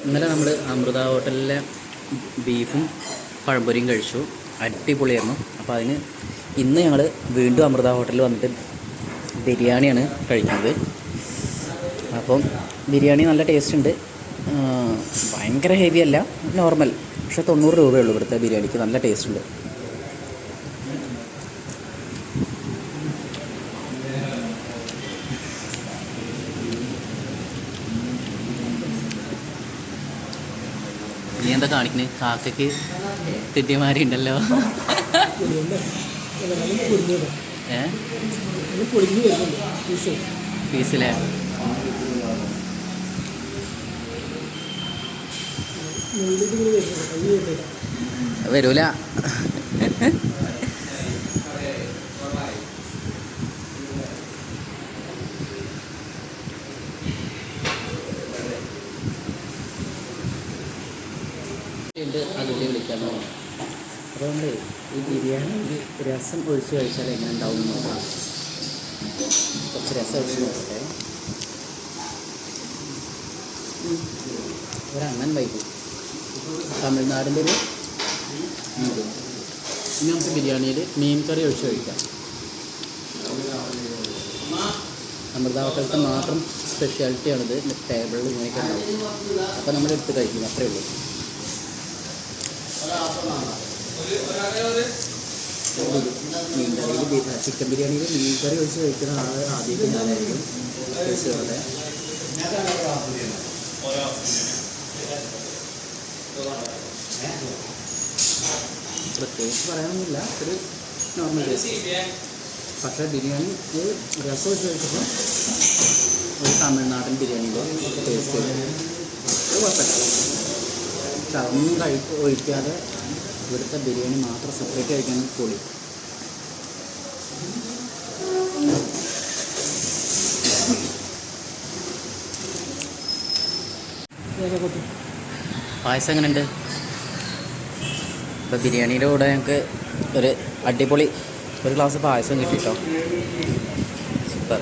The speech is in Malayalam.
ഇന്നലെ നമ്മൾ അമൃത ഹോട്ടലിലെ ബീഫും പഴംപൊരിയും കഴിച്ചു. അടിപൊളിയായിരുന്നു. അപ്പോൾ അതിന് ഇന്ന് ഞങ്ങൾ വീണ്ടും അമൃത ഹോട്ടലിൽ വന്നിട്ട് ബിരിയാണിയാണ് കഴിക്കുന്നത്. അപ്പം ബിരിയാണി നല്ല ടേസ്റ്റ് ഉണ്ട്. ഭയങ്കര ഹെവി അല്ല, നോർമൽ. പക്ഷേ 90 രൂപയുള്ളൂ ഇവിടുത്തെ ബിരിയാണിക്ക്. നല്ല ടേസ്റ്റ് ഉണ്ട്. നീ എന്താ കാണിക്കുന്നത്? കാക്കയ്ക്ക് തിട്ടിമാരി ഉണ്ടല്ലോ. പീസിലെ വരൂല. അതിൽ വിളിക്കാൻ തോന്നും. അതുകൊണ്ട് ഈ ബിരിയാണി രസം ഒഴിച്ച് കഴിച്ചാൽ എങ്ങനെ ഉണ്ടാവും എന്ന് നോക്കാം. കുറച്ച് രസം ഒഴിച്ച് നോക്കട്ടെ. ഒരണ്ണൻ വൈകി തമിഴ്നാടിൻ്റെ ഒരു ഇനി നമുക്ക് ബിരിയാണിയിൽ മീൻ കറി ഒഴിച്ച് കഴിക്കാം. അമൃത ഹോട്ടലത്തെ മാത്രം സ്പെഷ്യാലിറ്റിയാണിത്. ടേബിളിൽ ഇങ്ങനെയൊക്കെ ഉണ്ടാവും. അപ്പോൾ നമ്മൾ എടുത്ത് കഴിക്കും, അത്രയേ ഉള്ളൂ. മീൻ കറിയിൽ ചിക്കൻ ബിരിയാണിയിൽ മീൻ കറി ഒഴിച്ച് കഴിക്കുന്ന ആൾ ആദ്യമായിട്ട് ഞാനായിരിക്കും. ടേസ്റ്റുകളുടെ പ്രത്യേകിച്ച് പറയാനൊന്നുമില്ല, ഒരു നോർമൽ ടേസ്റ്റ്. പക്ഷേ ബിരിയാണി രസം വെച്ച് കഴിച്ചപ്പോൾ ഒരു തമിഴ്നാടൻ ബിരിയാണിയുടെ ടേസ്റ്റ് കുഴപ്പമില്ല. ചർമ്മം ഒഴിക്കാതെ ഇവിടുത്തെ ബിരിയാണി മാത്രം സെപ്പറേറ്റ് കഴിക്കാൻ കൂടി. പായസം എങ്ങനെയുണ്ട്? ഇപ്പോൾ ബിരിയാണിയുടെ കൂടെ ഞങ്ങൾക്ക് ഒരു അടിപൊളി ഒരു ഗ്ലാസ് പായസം കിട്ടി കേട്ടോ. സൂപ്പർ.